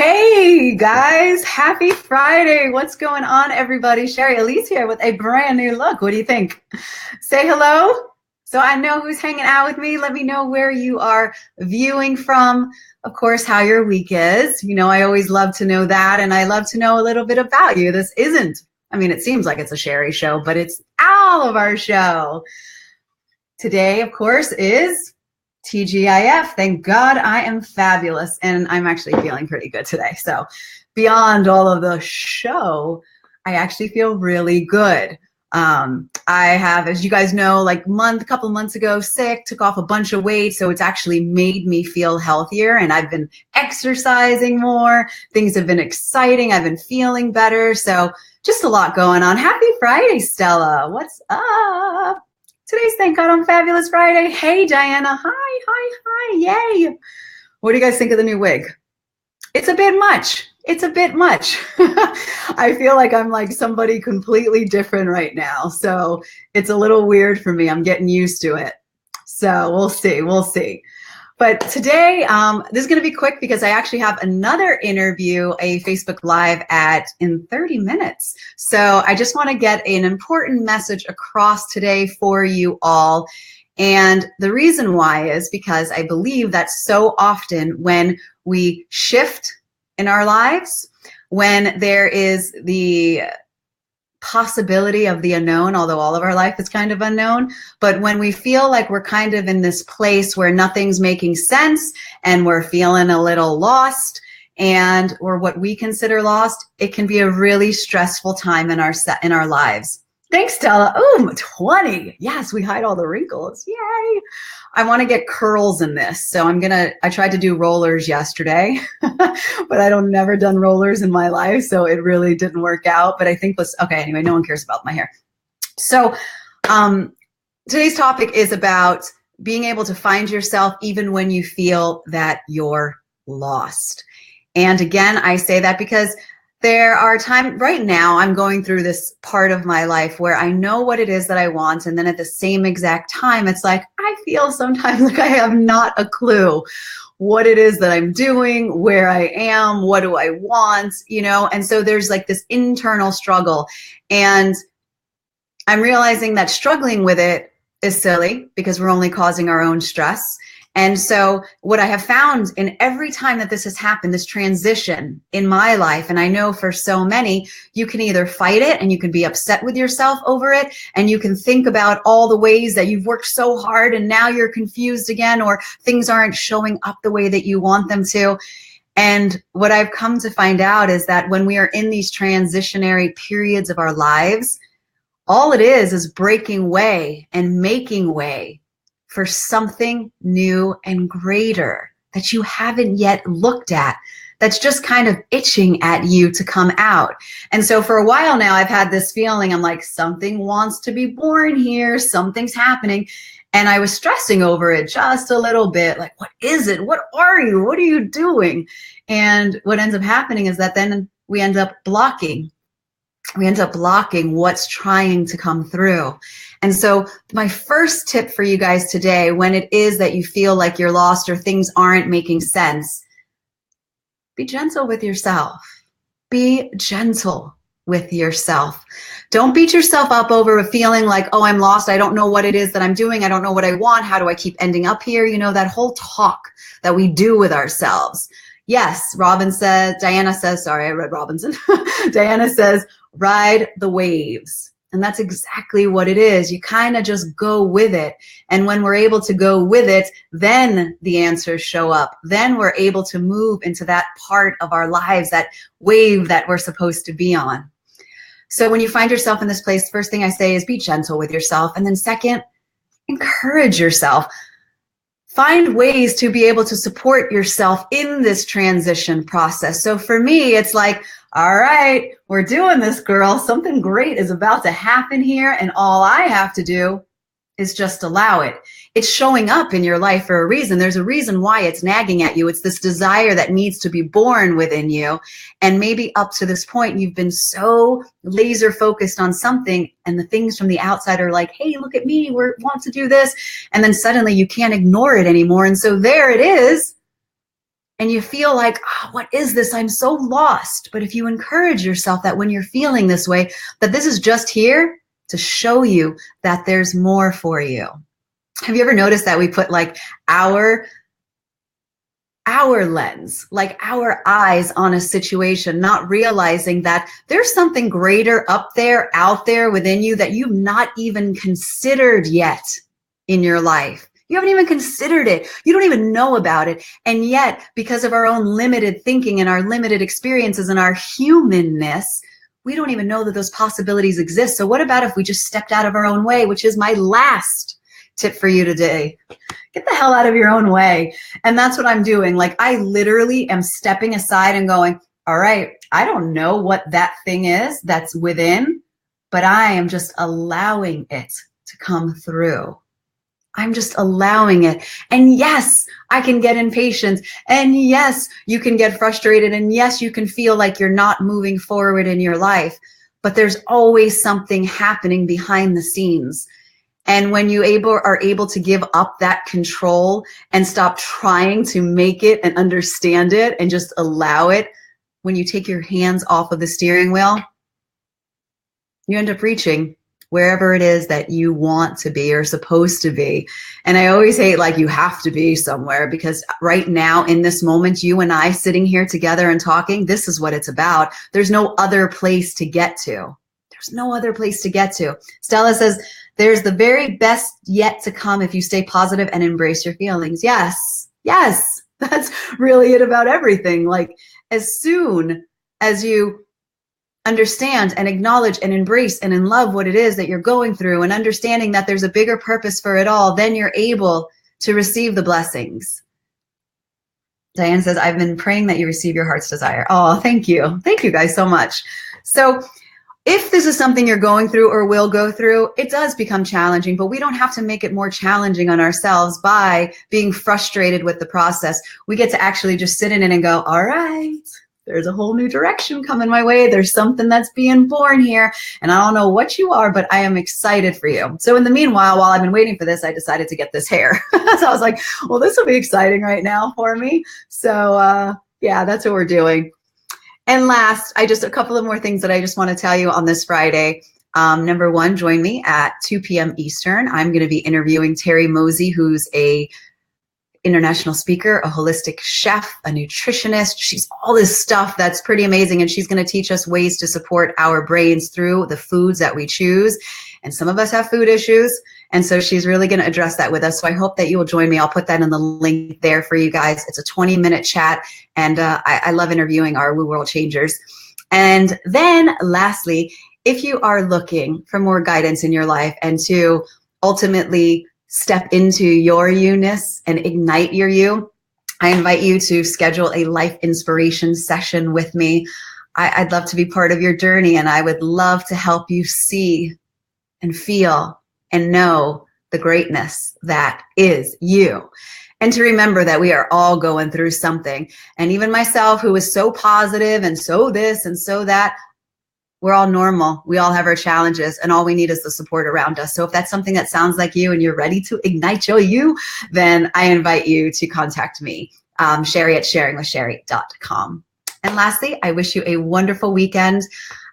Hey guys, happy Friday. What's going on, everybody? Shari, Alyse here with a brand new look. What do you think? Say hello so I know who's hanging out with me. Let me know where you are viewing from. Of course, how your week is. You know, I always love to know that, and I love to know a little bit about you. This isn't, it seems like it's a Shari show, but it's all of our show. Today, of course, is TGIF. Thank God I am fabulous, and I'm actually feeling pretty good today. So beyond all of the show, I actually feel really good. I have, as you guys know, a couple of months ago, sick, took off a bunch of weight. So it's actually made me feel healthier, and I've been exercising more. Things have been exciting. I've been feeling better. So just a lot going on. Happy Friday, Stella. What's up? Today's Thank God I'm Fabulous Friday. Hey, Diana. Hi. Yay. What do you guys think of the new wig? It's a bit much. I feel like I'm like somebody completely different right now. So it's a little weird for me. I'm getting used to it. So we'll see. But today, this is going to be quick because I actually have another interview, a Facebook Live in 30 minutes. So I just want to get an important message across today for you all. And the reason why is because I believe that so often when we shift in our lives, when there is the possibility of the unknown, although all of our life is kind of unknown, but when we feel like we're kind of in this place where nothing's making sense and we're feeling a little lost or what we consider lost, it can be a really stressful time in our lives. Thanks, Stella. Ooh, 20. Yes, we hide all the wrinkles. Yay. I want to get curls in this. So I tried to do rollers yesterday, but I don't never done rollers in my life. So it really didn't work out, but I think okay. Anyway, no one cares about my hair. So, today's topic is about being able to find yourself even when you feel that you're lost. And again, I say that because there are times right now I'm going through this part of my life where I know what it is that I want. And then at the same exact time, it's like, I feel sometimes like I have not a clue what it is that I'm doing, where I am, what do I want, and so there's like this internal struggle. And I'm realizing that struggling with it is silly because we're only causing our own stress. And so what I have found in every time that this has happened, this transition in my life, and I know for so many, you can either fight it and you can be upset with yourself over it, and you can think about all the ways that you've worked so hard and now you're confused again, or things aren't showing up the way that you want them to. And what I've come to find out is that when we are in these transitionary periods of our lives, all it is breaking way and making way for something new and greater that you haven't yet looked at, that's just kind of itching at you to come out. And so for a while now, I've had this feeling, I'm like, something wants to be born here, something's happening. And I was stressing over it just a little bit, like, what is it? What are you? What are you doing? And what ends up happening is that then we end up blocking. We end up blocking what's trying to come through. And so my first tip for you guys today, when it is that you feel like you're lost or things aren't making sense, be gentle with yourself. Be gentle with yourself. Don't beat yourself up over a feeling like, oh, I'm lost. I don't know what it is that I'm doing. I don't know what I want. How do I keep ending up here? That whole talk that we do with ourselves. Yes, Diana says, sorry, I read Robinson. Diana says, ride the waves. And that's exactly what it is. You kind of just go with it. And when we're able to go with it, then the answers show up. Then we're able to move into that part of our lives, that wave that we're supposed to be on. So when you find yourself in this place, first thing I say is be gentle with yourself. And then second, encourage yourself. Find ways to be able to support yourself in this transition process. So for me, it's like, all right, we're doing this, girl. Something great is about to happen here, and all I have to do is just allow it. It's showing up in your life for a reason. There's a reason why it's nagging at you. It's this desire that needs to be born within you. And maybe up to this point, you've been so laser focused on something, and the things from the outside are like, hey, look at me, we want to do this. And then suddenly you can't ignore it anymore. And so there it is. and you feel like, oh, what is this? I'm so lost. But if you encourage yourself that when you're feeling this way, that this is just here to show you that there's more for you. Have you ever noticed that we put like our lens, like our eyes on a situation, not realizing that there's something greater up there, out there within you that you've not even considered yet in your life. You haven't even considered it. You don't even know about it. And yet, because of our own limited thinking and our limited experiences and our humanness, we don't even know that those possibilities exist. So what about if we just stepped out of our own way, which is my last tip for you today. Get the hell out of your own way. And that's what I'm doing. Like, I literally am stepping aside and going, all right, I don't know what that thing is that's within, but I am just allowing it to come through. I'm just allowing it. And yes, I can get impatient. And yes, you can get frustrated. And yes, you can feel like you're not moving forward in your life. But there's always something happening behind the scenes. And when you are able to give up that control and stop trying to make it and understand it and just allow it, when you take your hands off of the steering wheel, you end up reaching wherever it is that you want to be or supposed to be. And I always hate like you have to be somewhere, because right now in this moment, you and I sitting here together and talking, this is what it's about. There's no other place to get to. There's no other place to get to. Stella says, there's the very best yet to come if you stay positive and embrace your feelings. Yes, yes, that's really it about everything. Like, as soon as you understand and acknowledge and embrace and in love what it is that you're going through, and understanding that there's a bigger purpose for it all, then you're able to receive the blessings. Diane says, I've been praying that you receive your heart's desire. Oh, thank you. Thank you guys so much. So if this is something you're going through or will go through, it does become challenging, but we don't have to make it more challenging on ourselves by being frustrated with the process. We get to actually just sit in it and go, all right, there's a whole new direction coming my way. There's something that's being born here. And I don't know what you are, but I am excited for you. So in the meanwhile, while I've been waiting for this, I decided to get this hair. So I was like, well, this will be exciting right now for me. So yeah, that's what we're doing. And last, a couple of more things that I just want to tell you on this Friday. Number one, join me at 2 p.m. Eastern. I'm going to be interviewing Terry Mosey, who's a international speaker, a holistic chef, a nutritionist. She's all this stuff that's pretty amazing. And she's going to teach us ways to support our brains through the foods that we choose. And some of us have food issues. And so she's really going to address that with us. So I hope that you will join me. I'll put that in the link there for you guys. It's a 20-minute chat. And I love interviewing our Woo World Changers. And then lastly, if you are looking for more guidance in your life and to ultimately step into your you-ness and ignite your you, I invite you to schedule a life inspiration session with me. I'd love to be part of your journey, and I would love to help you see and feel and know the greatness that is you. And to remember that we are all going through something. And even myself, who is so positive and so this and so that, we're all normal. We all have our challenges, and all we need is the support around us. So if that's something that sounds like you and you're ready to ignite your you, then I invite you to contact me, Shari at sharingwithshari.com. And lastly, I wish you a wonderful weekend.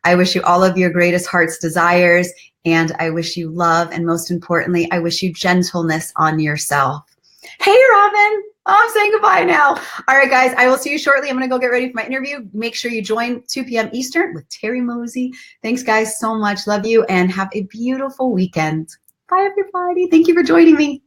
I wish you all of your greatest heart's desires, and I wish you love, and most importantly, I wish you gentleness on yourself. Hey, Robin. Oh, I'm saying goodbye now. All right, guys, I will see you shortly. I'm going to go get ready for my interview. Make sure you join 2 p.m. Eastern with Terry Mosey. Thanks, guys, so much. Love you, and have a beautiful weekend. Bye, everybody. Thank you for joining me.